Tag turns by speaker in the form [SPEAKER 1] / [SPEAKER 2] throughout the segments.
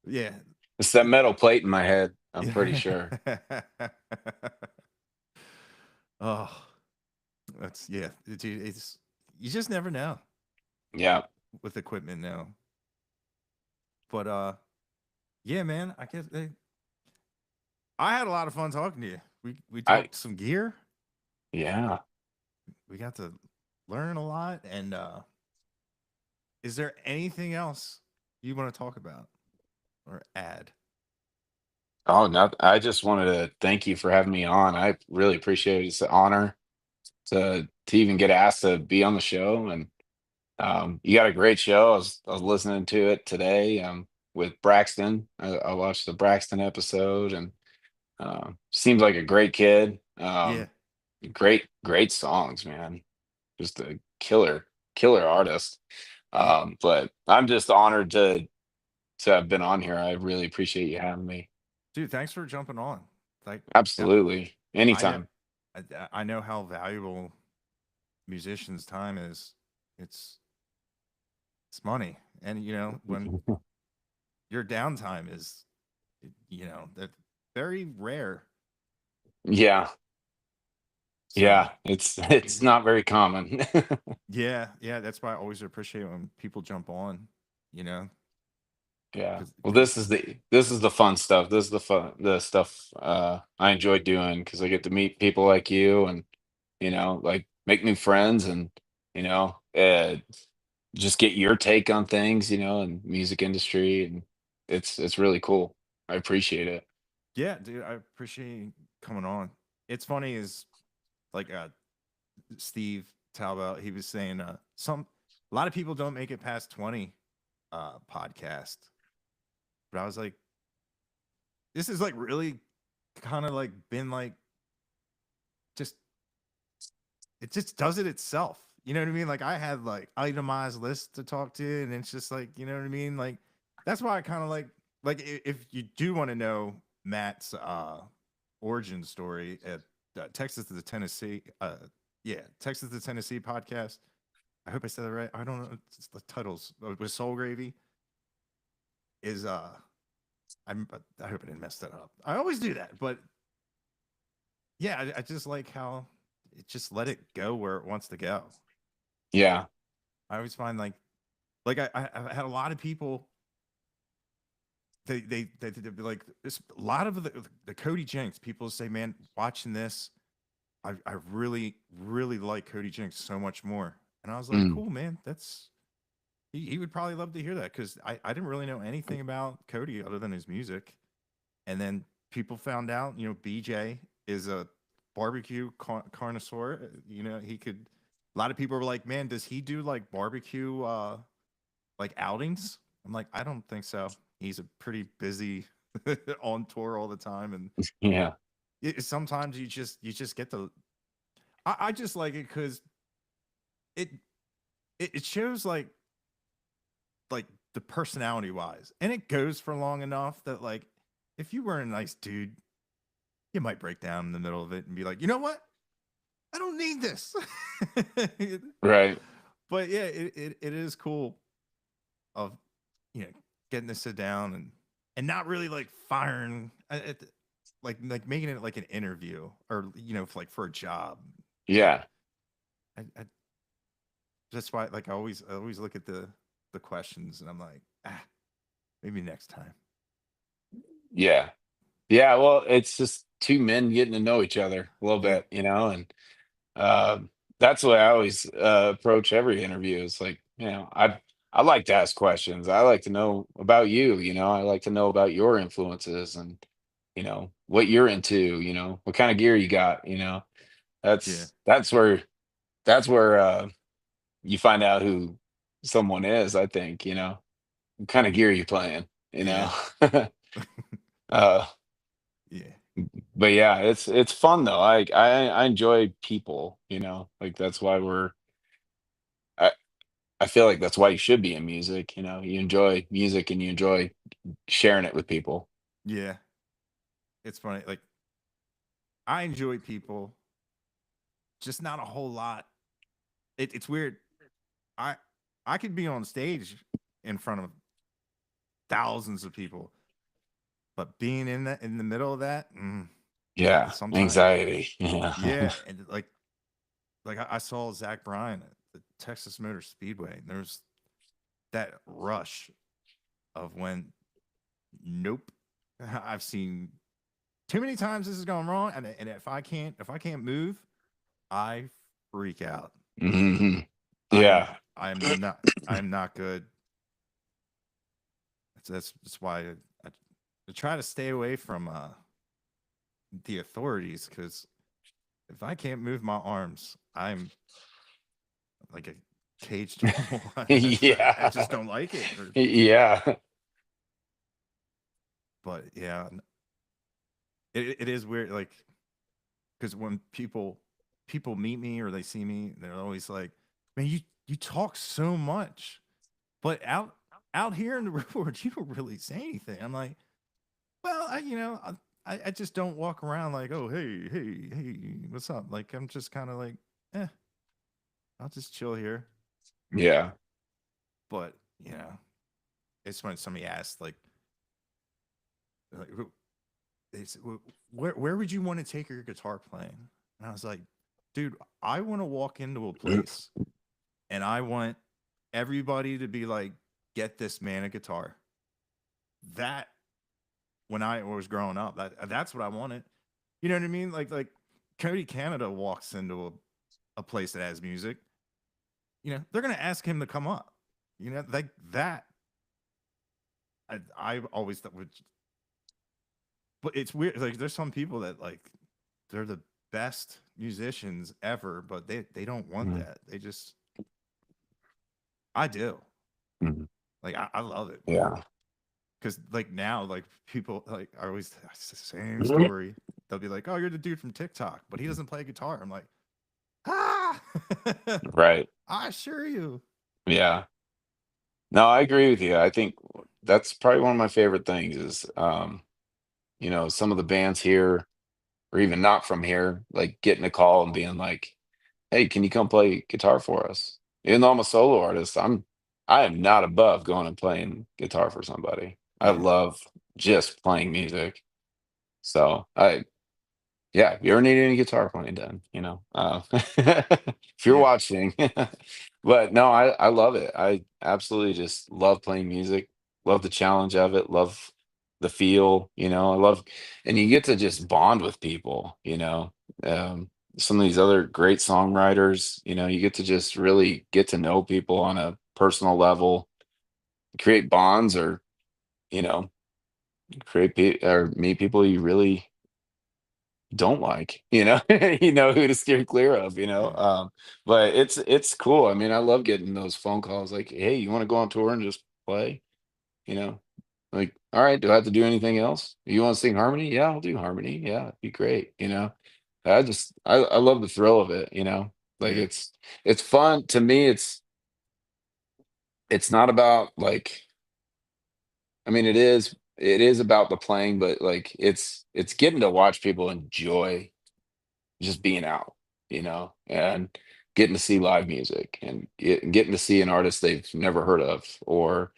[SPEAKER 1] Yeah.
[SPEAKER 2] It's that metal plate in my head. I'm pretty
[SPEAKER 1] Yeah.
[SPEAKER 2] sure.
[SPEAKER 1] Oh, that's yeah. It's you just never know
[SPEAKER 2] Yeah.
[SPEAKER 1] with equipment now. But yeah, man. I had a lot of fun talking to you. We
[SPEAKER 2] I
[SPEAKER 1] talked some gear.
[SPEAKER 2] yeah.
[SPEAKER 1] We got to learn a lot. And is there anything else you want to talk about or add?
[SPEAKER 2] Oh, no, I just wanted to thank you for having me on. I really appreciate it. It's an honor to even get asked to be on the show, and you got a great show. I was listening to it today with Braxton. I watched the Braxton episode, and seems like a great kid.
[SPEAKER 1] Yeah.
[SPEAKER 2] Great songs, man. Just a killer artist.
[SPEAKER 1] Yeah.
[SPEAKER 2] But I'm just honored to have been on here. I really appreciate you having me.
[SPEAKER 1] Dude, thanks for jumping on. Like, yeah,
[SPEAKER 2] Absolutely.
[SPEAKER 1] I know,
[SPEAKER 2] Anytime.
[SPEAKER 1] I know how valuable musicians' time is. It's it's money, and when your downtime is, that very rare.
[SPEAKER 2] Yeah.
[SPEAKER 1] So
[SPEAKER 2] Yeah. It's not very common.
[SPEAKER 1] yeah, yeah, that's why I always appreciate when people jump on. You know,
[SPEAKER 2] Yeah. Well,
[SPEAKER 1] because
[SPEAKER 2] this is the fun stuff. This is the stuff I enjoy doing because I get to meet people like you and like make new friends and you know uh just get your take on things, and music industry, and it's really cool. I appreciate it.
[SPEAKER 1] yeah, dude, I appreciate you coming on. It's funny is like Steve Talbot. He was saying a lot of people don't make it past 20 podcast, but I was like, this is like really kind of like been like just it just does it itself. You know what I mean? Like I had like itemized lists to talk to, and it's just like, you know what I mean? Like that's why I kind of like if you do want to know Matt's origin story at Texas to the Tennessee, yeah, Texas to Tennessee podcast. I hope I said that right. I don't know. It's the titles with Soul Gravy is I hope I didn't mess that up. I always do that, but yeah, I just like how it just let it go where it wants to go.
[SPEAKER 2] Yeah.
[SPEAKER 1] I always find I've had a lot of people they be like this a lot of the Cody Jinks people say, man, watching this, I really like Cody Jinks so much more. And I was like,
[SPEAKER 2] Mm.
[SPEAKER 1] cool, man. That's he would probably love to hear that because I didn't really know anything about Cody other than his music. And then people found out, BJ is a barbecue carnivore. He could. A lot of people were like, "Man, does he do like barbecue like outings?" I'm like, I don't think so. He's a pretty busy on tour all the time, and
[SPEAKER 2] Yeah.
[SPEAKER 1] sometimes you just get the. I just like it because it it shows like the personality wise, and it goes for long enough that like if you were a nice dude, you might break down in the middle of it and be like, you know what? I don't need this.
[SPEAKER 2] Right.
[SPEAKER 1] But yeah, it is cool of you know getting to sit down and not really like firing like making it like an interview or like for a job. Like
[SPEAKER 2] Yeah.
[SPEAKER 1] I that's why like I always look at the questions and I'm like, maybe next time.
[SPEAKER 2] Yeah. Yeah. Well, it's just two men getting to know each other a little
[SPEAKER 1] Yeah,
[SPEAKER 2] bit, and that's the way I always approach every interview. It's like, I like to ask questions. I like to know about you. I like to know about your influences and what you're into. What kind of gear you got.
[SPEAKER 1] yeah,
[SPEAKER 2] That's where you find out who someone is. I think what kind of gear you playing.
[SPEAKER 1] yeah,
[SPEAKER 2] uh,
[SPEAKER 1] yeah,
[SPEAKER 2] but yeah, it's fun though. I enjoy people. Like that's why I I feel like that's why you should be in music. You enjoy music and you enjoy sharing it with people.
[SPEAKER 1] yeah. It's funny. Like I enjoy people, just not a whole lot. It's weird. I I could be on stage in front of thousands of people, but being in the middle of that,
[SPEAKER 2] Yeah,
[SPEAKER 1] sometimes,
[SPEAKER 2] anxiety. Yeah.
[SPEAKER 1] yeah, and like I saw Zach Bryan at the Texas Motor Speedway, and there's that rush of when, nope, I've seen too many times this has gone wrong, and if I can't move, I freak out.
[SPEAKER 2] Hmm.
[SPEAKER 1] I'm
[SPEAKER 2] Yeah.
[SPEAKER 1] I'm not good. That's why I try to stay away from the authorities, because if I can't move my arms, I'm like a caged animal. I
[SPEAKER 2] Yeah.
[SPEAKER 1] just don't like it.
[SPEAKER 2] Yeah.
[SPEAKER 1] But yeah, it is weird. Like, because when people meet me or they see me, they're always like, "Man, you talk so much, but out here in the real world, you don't really say anything." I'm like, "Well, I just don't walk around like, oh, hey, what's up?" Like, I'm just kind of like, eh, I'll just chill here.
[SPEAKER 2] Yeah.
[SPEAKER 1] But it's when somebody asks like they said, where would you want to take your guitar playing? And I was like, dude, I want to walk into a place and I want everybody to be like, get this man a guitar. That, when I was growing up, that's what I wanted. You know what I mean? Like Cody Canada walks into a place that has music. They're gonna ask him to come up. Like that. I always thought would, but it's weird. Like, there's some people that, like, they're the best musicians ever, but they don't want
[SPEAKER 2] Mhm.
[SPEAKER 1] that. They just, I do.
[SPEAKER 2] Mhm.
[SPEAKER 1] Like, I love it.
[SPEAKER 2] Yeah.
[SPEAKER 1] Because, like, now, like, people, like, I always, it's the same story. They'll be like, "Oh, you're the dude from TikTok, but he doesn't play guitar." I'm like, ah,
[SPEAKER 2] Right.
[SPEAKER 1] I assure you.
[SPEAKER 2] Yeah. No, I agree with you. I think that's probably one of my favorite things is, some of the bands here, or even not from here, like getting a call and being like, "Hey, can you come play guitar for us?" Even though I'm a solo artist, I am not above going and playing guitar for somebody. I
[SPEAKER 1] Yeah,
[SPEAKER 2] love just playing music. So yeah, if you ever need any guitar playing done, if you're
[SPEAKER 1] yeah,
[SPEAKER 2] watching. But no, I love it. I absolutely just love playing music, love the challenge of it, love the feel, I love, and you get to just bond with people, um, some of these other great songwriters, you get to just really get to know people on a personal level, create bonds, or, you know, or meet people you really don't like, you know who to steer clear of,
[SPEAKER 1] yeah,
[SPEAKER 2] but it's cool. I mean, I love getting those phone calls like, "Hey, you want to go on tour and just play?" you know like, all right, do I have to do anything else? You want to sing harmony? Yeah, I'll do harmony. Yeah, it'd be great. I love the thrill of it, like
[SPEAKER 1] yeah,
[SPEAKER 2] it's fun to me. It's not about, like, I mean, it is about the playing, but like it's getting to watch people enjoy just being out, and getting to see live music, and getting to see an artist they've never heard of, or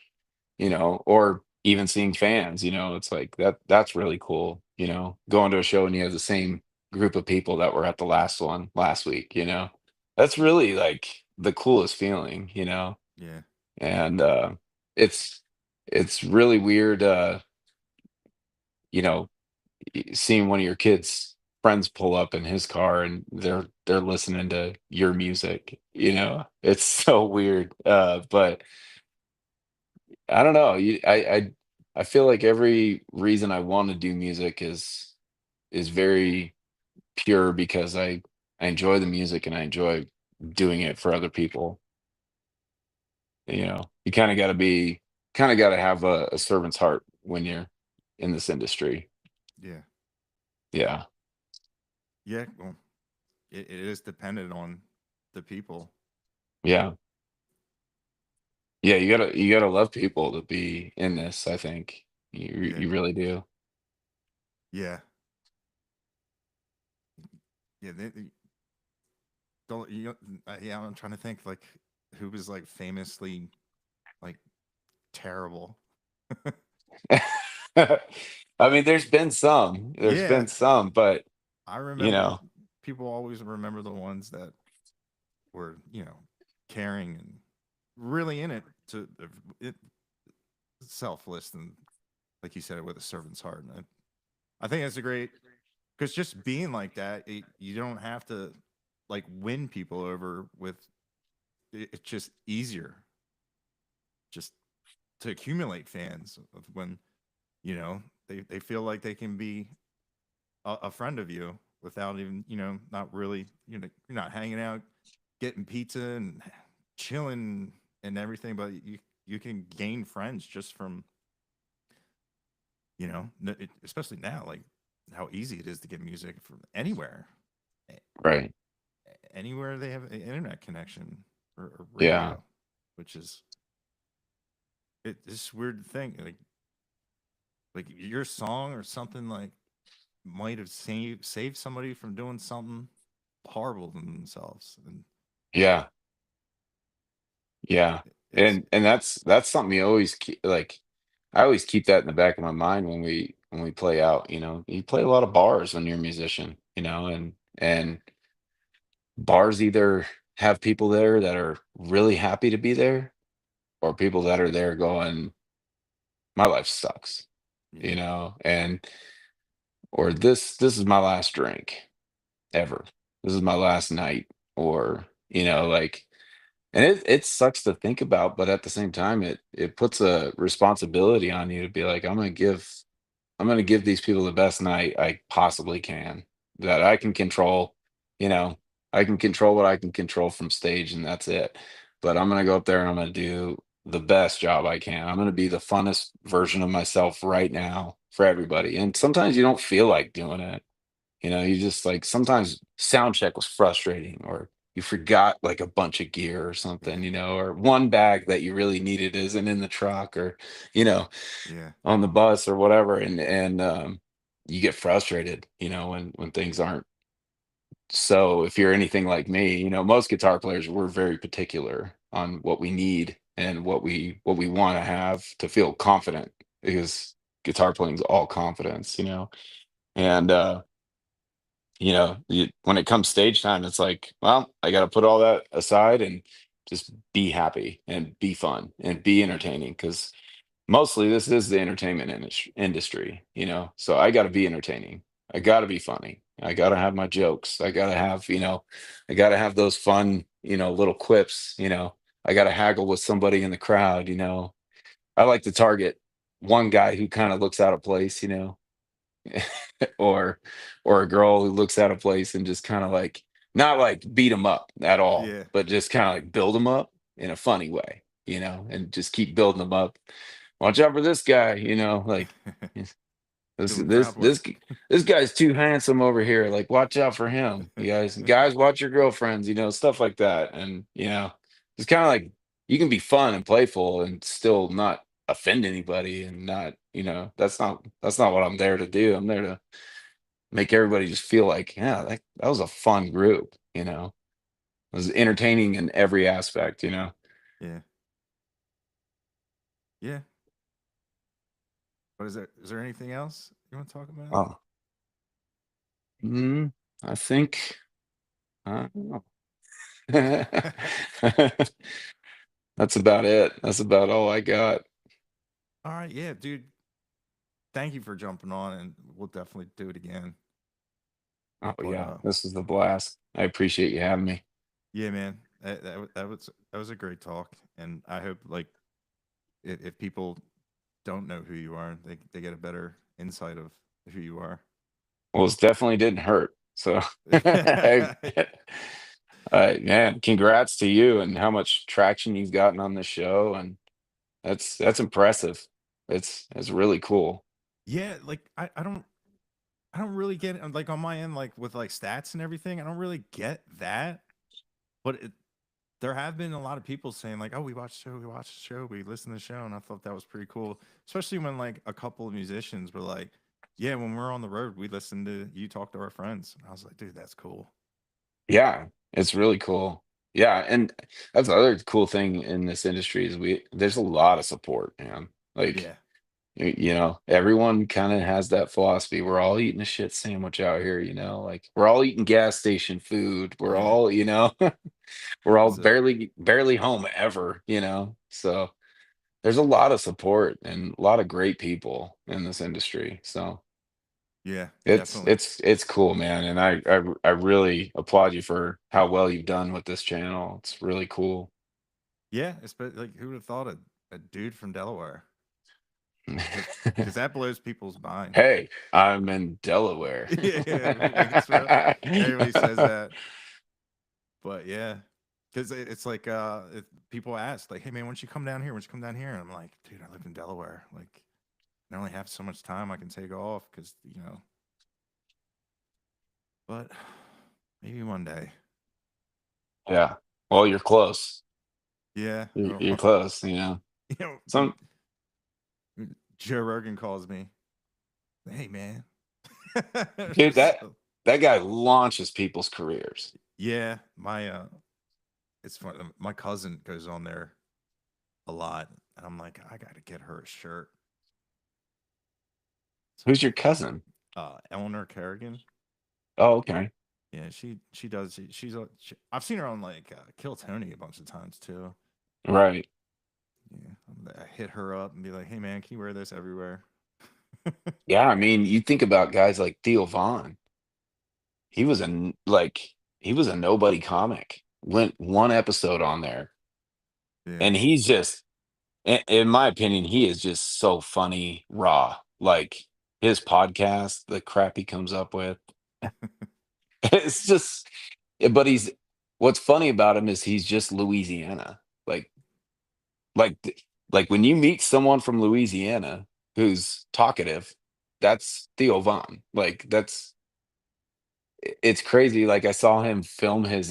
[SPEAKER 2] even seeing fans, it's like that's really cool, going to a show and you have the same group of people that were at the last one last week, that's really like the coolest feeling,
[SPEAKER 1] yeah,
[SPEAKER 2] and it's it's really weird, you know seeing one of your kids friends pull up in his car and they're listening to your music, it's so weird, but I don't know. I feel like every reason I want to do music is very pure because I enjoy the music and I enjoy doing it for other people. You kind of got to have a servant's heart when you're in this industry.
[SPEAKER 1] yeah,
[SPEAKER 2] Yeah.
[SPEAKER 1] yeah. Well, it is dependent on the people.
[SPEAKER 2] Yeah. Yeah, you gotta love people to be in this, I think. You
[SPEAKER 1] Yeah,
[SPEAKER 2] you really do.
[SPEAKER 1] yeah, yeah. Don't you? Yeah, I'm trying to think, like, who was, like, famously, like, terrible.
[SPEAKER 2] I mean, there's
[SPEAKER 1] Yeah,
[SPEAKER 2] been some, but
[SPEAKER 1] I
[SPEAKER 2] you
[SPEAKER 1] remember
[SPEAKER 2] know,
[SPEAKER 1] people always remember the ones that were, caring and really in it to it selfless and like you said with a servant's heart. And I think that's a great because just being like that, you don't have to like win people over with it's just easier just to accumulate fans of when they feel like they can be a friend of you without even not really you're not hanging out getting pizza and chilling and everything, but you can gain friends just from especially now, like how easy it is to get music from anywhere,
[SPEAKER 2] right?
[SPEAKER 1] anywhere they have an internet connection or
[SPEAKER 2] Yeah,
[SPEAKER 1] radio, which is this weird thing. Like your song or something like might have saved somebody from doing something horrible to themselves, and
[SPEAKER 2] yeah, yeah.
[SPEAKER 1] it's
[SPEAKER 2] And that's something you always keep like. I always keep that in the back of my mind when we play out. You know, you play a lot of bars when you're a musician. You know, and bars either have people there that are really happy to be there, or people that are there going, my life sucks. You
[SPEAKER 1] yeah,
[SPEAKER 2] know, and or this is my last drink ever. This is my last night, or like, and it sucks to think about, but at the same time, it puts a responsibility on you to be like, I'm gonna give these people the best night I possibly can, that I can control. You know, I can control what I can control from stage, and that's it. But I'm gonna go up there and I'm gonna do the best job I can. I'm gonna be the funnest version of myself right now for everybody. And sometimes you don't feel like doing it. You know, you just like sometimes sound check was frustrating, or you forgot like a bunch of gear or
[SPEAKER 1] yeah,
[SPEAKER 2] something, or one bag that you really needed isn't in the truck, or, you know,
[SPEAKER 1] yeah,
[SPEAKER 2] on the bus or whatever. And you get frustrated, when things aren't. So if you're anything like me, most guitar players, we're very particular on what we need and what we want to have to feel confident, because guitar playing is all confidence. And when it comes stage time, it's like, well, I got to put all that aside and just be happy and be fun and be entertaining, because mostly this is the entertainment industry. So I got to be entertaining. I got to be funny. I got to have my jokes. I got to have those fun, little quips. I got to haggle with somebody in the crowd. I like to target one guy who kind of looks out of place. or or a girl who looks out of place, and just kind of like, not like beat them up at all,
[SPEAKER 1] yeah.
[SPEAKER 2] but just kind of like build them up in a funny way, and just keep building them up. Watch out for this guy, like, this
[SPEAKER 1] Doing
[SPEAKER 2] this
[SPEAKER 1] crowd
[SPEAKER 2] this
[SPEAKER 1] work.
[SPEAKER 2] g- this guy's too handsome over here. Like, watch out for him, you guys. Guys, watch your girlfriends, stuff like that. And it's kind of like, you can be fun and playful and still not offend anybody, and not, that's not what I'm there to do. I'm there to make everybody just feel like, yeah, that was a fun group. It was entertaining in every aspect.
[SPEAKER 1] Yeah, yeah. What is there? Is there anything else you want to talk about?
[SPEAKER 2] Oh, mm, I think, I don't know. That's about it. That's about all I got.
[SPEAKER 1] All right, yeah, dude. Thank you for jumping on, and we'll definitely do it again.
[SPEAKER 2] Oh
[SPEAKER 1] But
[SPEAKER 2] yeah, this is the blast. I appreciate you having me.
[SPEAKER 1] yeah, man, that was a great talk, and I hope like if people don't know who you are, they get a better insight of who you are.
[SPEAKER 2] Well, it definitely didn't hurt. So, I, man, congrats to you and how much traction you've gotten on the show, and that's impressive. It's really cool.
[SPEAKER 1] Yeah, like I don't really get it like on my end, like with like stats and everything. I don't really get that, but there have been a lot of people saying like, "Oh, we listened to the show," and I thought that was pretty cool, especially when like a couple of musicians were like, "Yeah, when we're on the road, we listen to you talk to our friends." And I was like, "Dude, that's cool."
[SPEAKER 2] Yeah, it's really cool. Yeah, and that's the other cool thing in this industry is there's a lot of support, man. Like,
[SPEAKER 1] Yeah,
[SPEAKER 2] You know, everyone kind of has that philosophy. We're all eating a shit sandwich out here, you know, like we're all eating gas station food. We're
[SPEAKER 1] Yeah,
[SPEAKER 2] all, you know, we're all
[SPEAKER 1] that's it.
[SPEAKER 2] barely home ever, you know. So there's a lot of support and a lot of great people in this industry. So
[SPEAKER 1] Yeah,
[SPEAKER 2] it's
[SPEAKER 1] definitely.
[SPEAKER 2] it's cool, man. And I really applaud you for how well you've done with this channel. It's really cool.
[SPEAKER 1] Yeah, especially like who would have thought a dude from Delaware? Because that blows people's mind.
[SPEAKER 2] Hey, I'm in Delaware.
[SPEAKER 1] Yeah, that's real. Everybody says that, but yeah, because it's like people ask like, "Hey man, why don't you come down here? Why don't you come down here?" And I'm like, "Dude, I live in Delaware. Like, I only have so much time I can take off because you know." But maybe one day.
[SPEAKER 2] Yeah. Well, you're close.
[SPEAKER 1] Yeah.
[SPEAKER 2] You're close, you know.
[SPEAKER 1] You know,
[SPEAKER 2] Some
[SPEAKER 1] Joe Rogan calls me. Hey man.
[SPEAKER 2] dude
[SPEAKER 1] So,
[SPEAKER 2] that guy launches people's careers.
[SPEAKER 1] yeah, my it's fun. My cousin goes on there a lot, and I'm like, I gotta get her a shirt. So
[SPEAKER 2] Who's your cousin?
[SPEAKER 1] Eleanor Kerrigan.
[SPEAKER 2] Oh, okay.
[SPEAKER 1] Yeah, she does. I've seen her on like Kill Tony a bunch of times too.
[SPEAKER 2] Right.
[SPEAKER 1] Yeah, I hit her up and be like, "Hey man, can you wear this everywhere?"
[SPEAKER 2] Yeah, I mean, you think about guys like Theo Vaughn. He was he was a nobody comic. Went one episode on there,
[SPEAKER 1] Yeah,
[SPEAKER 2] and he's just in my opinion, he is just so funny raw. Like his podcast, the crap he comes up with. It's just but he's what's funny about him is he's just Louisiana. Like like th- like when you meet someone from Louisiana who's talkative, that's Theo Vaughn. Like it's crazy. Like I saw him film his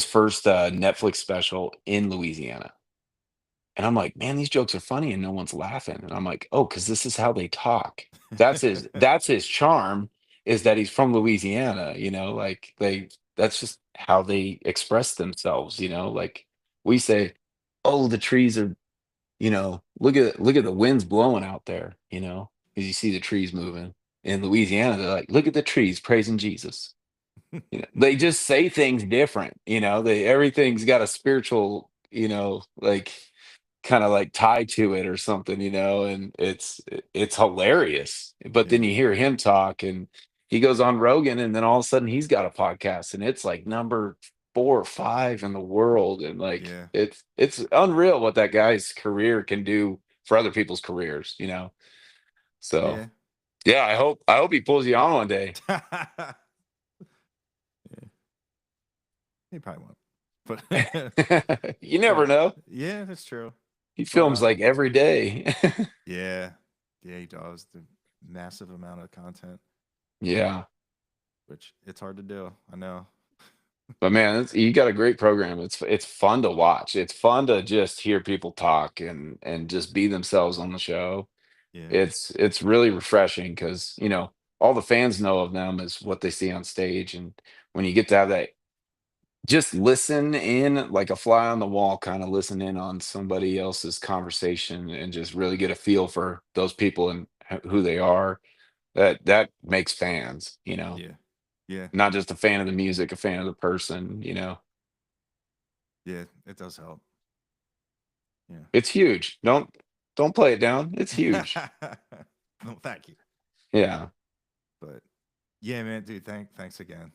[SPEAKER 2] first Netflix special in Louisiana. And I'm like, man, these jokes are funny and no one's laughing. And I'm like, oh, because this is how they talk. That's his charm is that he's from Louisiana, you know, like that's just how they express themselves, you know, like we say, oh, the trees are, you know, look at the winds blowing out there, you know, because you see the trees moving. In Louisiana, they're like, look at the trees praising Jesus. You know, they just say things different, you know, they everything's got a spiritual, you know, like kind of like tied to it or something, you know, and it's hilarious. But then
[SPEAKER 1] yeah,
[SPEAKER 2] you hear him talk and he goes on Rogan and then all of a sudden he's got a podcast and it's like number 4 or 5 in the world. And like
[SPEAKER 1] yeah,
[SPEAKER 2] it's unreal what that guy's career can do for other people's careers, you know. So
[SPEAKER 1] yeah.
[SPEAKER 2] yeah, I hope he pulls you on one day.
[SPEAKER 1] Yeah. He probably won't, but
[SPEAKER 2] You never
[SPEAKER 1] but
[SPEAKER 2] know.
[SPEAKER 1] yeah, that's true.
[SPEAKER 2] He
[SPEAKER 1] But
[SPEAKER 2] films like every day.
[SPEAKER 1] yeah, yeah, he does the massive amount of content,
[SPEAKER 2] Yeah.
[SPEAKER 1] which it's hard to do. I know.
[SPEAKER 2] But man, you got a great program. It's fun to watch. It's fun to just hear people talk and just be themselves on the show.
[SPEAKER 1] Yeah,
[SPEAKER 2] It's really refreshing because you know all the fans know of them is what they see on stage, and when you get to have that, just listen in like a fly on the wall, kind of listen in on somebody else's conversation and just really get a feel for those people and who they are. That makes fans, you know,
[SPEAKER 1] yeah, yeah,
[SPEAKER 2] not just a fan of the music, a fan of the person, you know.
[SPEAKER 1] yeah. It does help. Yeah.
[SPEAKER 2] It's huge. Don't play it down. It's huge.
[SPEAKER 1] No, thank you.
[SPEAKER 2] Yeah.
[SPEAKER 1] But yeah, man, dude, thanks again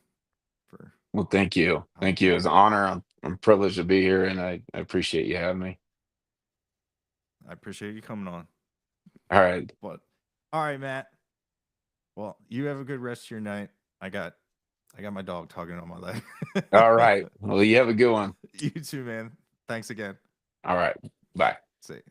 [SPEAKER 1] for
[SPEAKER 2] Well, thank you. Thank
[SPEAKER 1] hopping
[SPEAKER 2] you. It's
[SPEAKER 1] on.
[SPEAKER 2] an honor. I'm privileged to be here, and I appreciate you having me.
[SPEAKER 1] I appreciate you coming on.
[SPEAKER 2] All right.
[SPEAKER 1] But all right, Matt. Well, you have a good rest of your night. I got I got my dog tugging on my leg.
[SPEAKER 2] All right. Well, you have a good one.
[SPEAKER 1] You too, man. Thanks again.
[SPEAKER 2] All right. Bye.
[SPEAKER 1] See you.